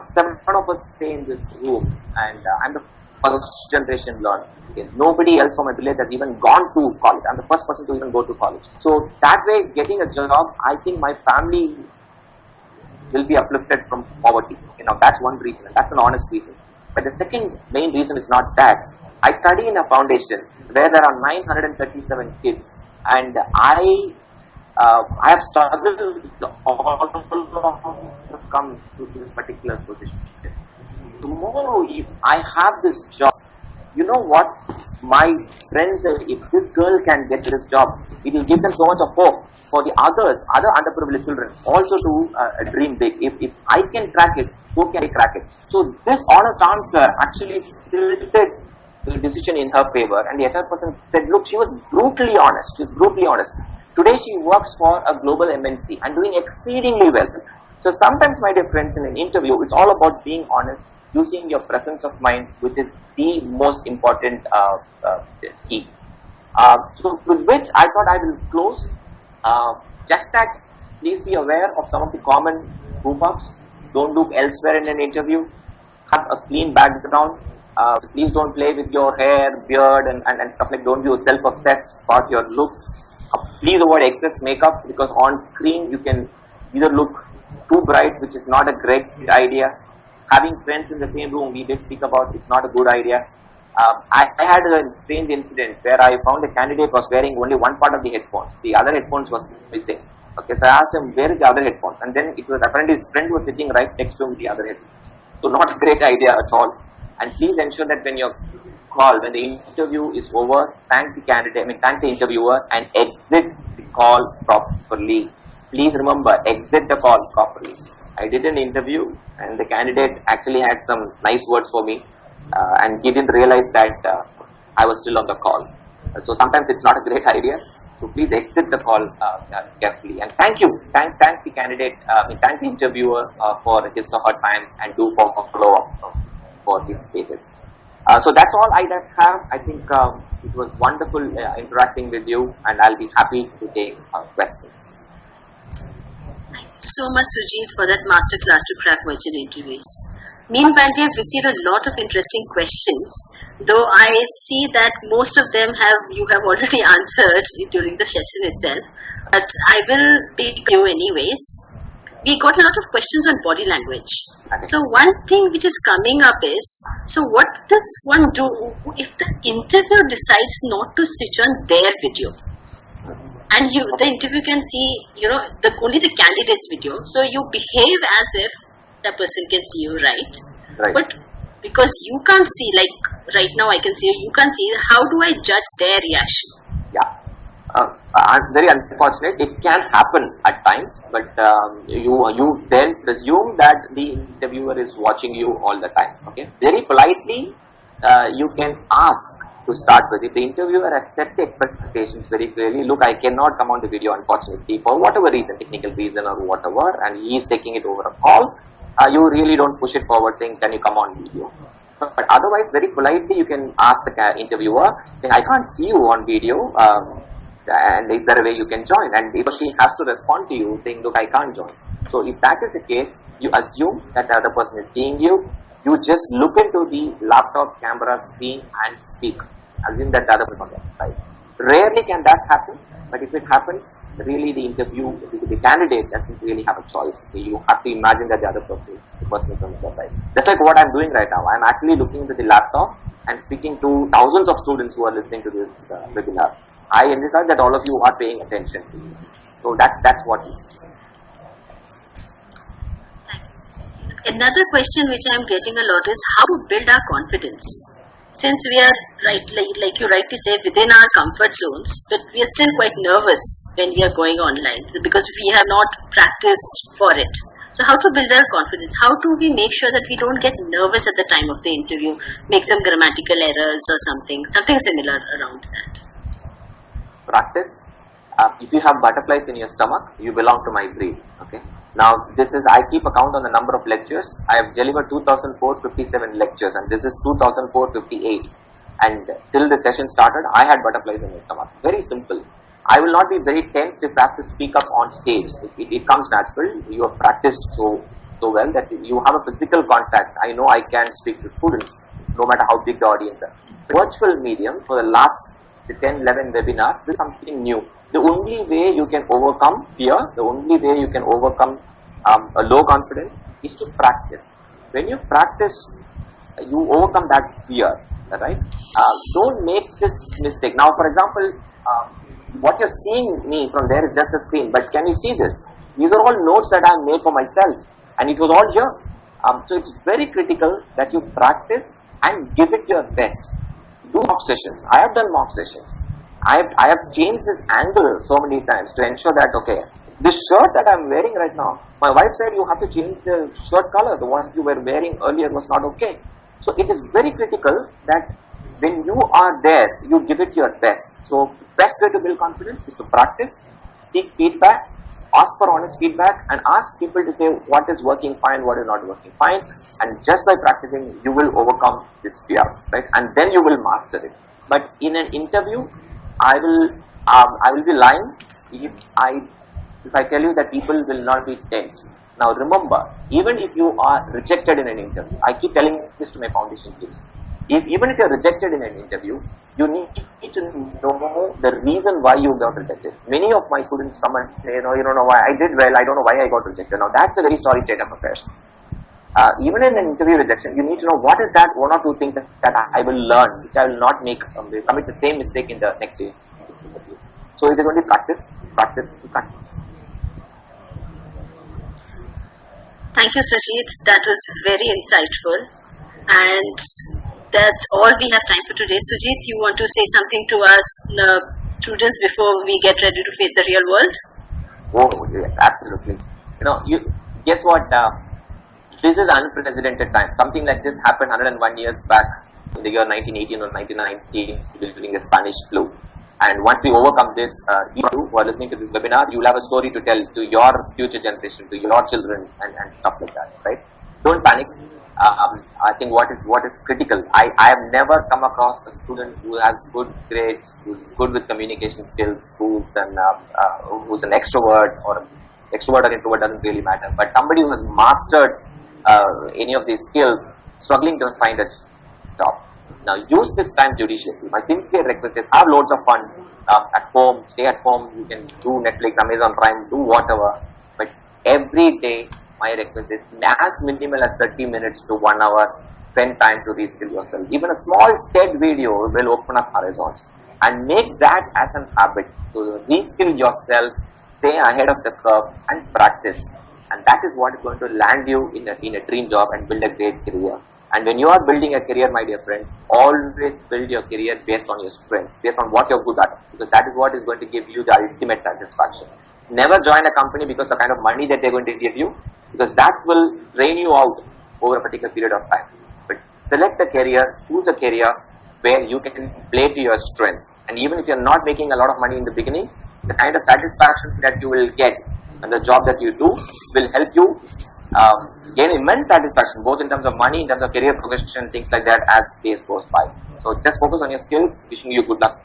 7 of us stay in this room, and I'm the first generation learner. Okay. Nobody else from my village has even gone to college. I'm the first person to even go to college. So that way, getting a job, I think my family will be uplifted from poverty. That's one reason, and that's an honest reason. But the second main reason is not that. I study in a foundation where there are 937 kids, and I have struggled all to come to this particular position. Tomorrow, if I have this job, you know what? my friends, if this girl can get this job, it will give them so much of hope for the other underprivileged children also to dream big. If I can crack it, who can crack it? So this honest answer actually tilted the decision in her favor, and the HR person said, look, she was brutally honest. She was brutally honest. Today she works for a global MNC and doing exceedingly well. So sometimes, my dear friends, in an interview, it's all about being honest, using your presence of mind, which is the most important key. So with which I thought I will close. Just that, please be aware of some of the common goof-ups. Don't look elsewhere in an interview. Have a clean background. Please don't play with your hair, beard, and stuff like. Don't be self-obsessed about your looks. Please avoid excess makeup, because on screen you can either look too bright, which is not a great idea. Having friends in the same room, we did speak about, it's not a good idea. I had a strange incident where I found a candidate was wearing only one part of the headphones. The other headphones was missing. Okay, so I asked him, where is the other headphones? And then it was apparently his friend was sitting right next to him with the other headphones. So not a great idea at all. And please ensure that when you're called, when the interview is over, thank the candidate, thank the interviewer and exit the call properly. Please remember, exit the call properly. I did an interview and the candidate actually had some nice words for me, and he didn't realize that I was still on the call. So sometimes it's not a great idea. So please exit the call carefully. And thank you. Thank the candidate, thank the interviewer for his or her time, and do follow up for these stages. So that's all I have. I think it was wonderful interacting with you, and I'll be happy to take questions. Thank you so much, Sujit, for that masterclass to crack virtual interviews. Meanwhile, we have received a lot of interesting questions, though I see that most of them you have already answered during the session itself, but I will pick you anyways. We got a lot of questions on body language. So one thing which is coming up is, so what does one do if the interviewer decides not to switch on their video? And the interview can see, only the candidate's video. So you behave as if the person can see you, right? But because you can't see, like right now I can see you can't see, how do I judge their reaction? Yeah. Very unfortunate. It can happen at times, but you then presume that the interviewer is watching you all the time. Okay. Very politely, you can ask to start with. If the interviewer has set the expectations very clearly, look, I cannot come on the video, unfortunately, for whatever reason, technical reason or whatever, and he is taking it over a call, you really don't push it forward saying, can you come on video? But otherwise, very politely, you can ask the interviewer, saying, I can't see you on video, and is there a way you can join? And if she has to respond to you saying, look, I can't join. So if that is the case, you assume that the other person is seeing you. You just look into the laptop camera screen and speak. Assume that the other person is on the side. Rarely can that happen, but if it happens, really the candidate doesn't really have a choice. You have to imagine that the other person is on the other side. Just like what I'm doing right now. I'm actually looking into the laptop and speaking to thousands of students who are listening to this webinar. I envisage that all of you are paying attention to me. So that's what it is. Thanks. Another question which I am getting a lot is how to build our confidence. Since we are, like you rightly say, within our comfort zones, but we are still quite nervous when we are going online because we have not practiced for it. So how to build our confidence? How do we make sure that we don't get nervous at the time of the interview, make some grammatical errors or something similar around that? Practice. If you have butterflies in your stomach, you belong to my breed. Okay. Now I keep account on the number of lectures. I have delivered 2,457 lectures, and this is 2,458. And till the session started, I had butterflies in my stomach. Very simple. I will not be very tense if I have to speak up on stage. It comes natural. You have practiced so well that you have a physical contact. I know I can speak to students, no matter how big the audience is. Virtual medium for the last 10-11 webinar, this is something new. The only way you can overcome fear, the only way you can overcome a low confidence is to practice. When you practice, you overcome that fear, right? Don't make this mistake. Now, for example, what you're seeing me from there is just a screen, but can you see this? These are all notes that I made for myself, and it was all here. So it's very critical that you practice and give it your best. Do mock sessions. I have done mock sessions. I have changed this angle so many times to ensure that, okay, this shirt that I'm wearing right now, my wife said you have to change the shirt color. The one you were wearing earlier was not okay. So it is very critical that when you are there, you give it your best. So best way to build confidence is to practice, seek feedback, ask for honest feedback, and ask people to say what is working fine, what is not working fine. And just by practicing, you will overcome this fear, right? And then you will master it. But in an interview, I will be lying if I tell you that people will not be tensed. Now remember, even if you are rejected in an interview, I keep telling this to my foundation kids. Even if you are rejected in an interview, you need to know the reason why you got rejected. Many of my students come and say, no, you don't know why I did well, I don't know why I got rejected. Now that's a very sorry state of affairs. Even in an interview rejection, you need to know what is that one or two things that I will learn, which I will not commit the same mistake in the next interview. So it is only practice, practice, practice. Thank you, Sujit. That was very insightful. And that's all we have time for today. Sujit, you want to say something to our students before we get ready to face the real world? Oh, yes, absolutely. Guess what? This is unprecedented time. Something like this happened 101 years back in the year 1918 or 1919 during the Spanish flu. And once we overcome this, you who are listening to this webinar, you will have a story to tell to your future generation, to your children, and stuff like that, right? Don't panic. I think what is critical. I have never come across a student who has good grades, who's good with communication skills, who's an extrovert or introvert doesn't really matter. But somebody who has mastered any of these skills, struggling to find a job. Now use this time judiciously. My sincere request is have loads of fun at home, stay at home, you can do Netflix, Amazon Prime, do whatever. But every day, my request is as minimal as 30 minutes to 1 hour, spend time to reskill yourself. Even a small TED video will open up horizons. And make that as an habit. So reskill yourself, stay ahead of the curve and practice. And that is what is going to land you in a dream job and build a great career. And when you are building a career, my dear friends, always build your career based on your strengths, based on what you're good at, because that is what is going to give you the ultimate satisfaction. Never join a company because the kind of money that they're going to give you, because that will drain you out over a particular period of time. But select a career, choose a career where you can play to your strengths. And even if you're not making a lot of money in the beginning, the kind of satisfaction that you will get and the job that you do will help you gain immense satisfaction, both in terms of money, in terms of career progression, things like that, as days goes by. So just focus on your skills. Wishing you good luck.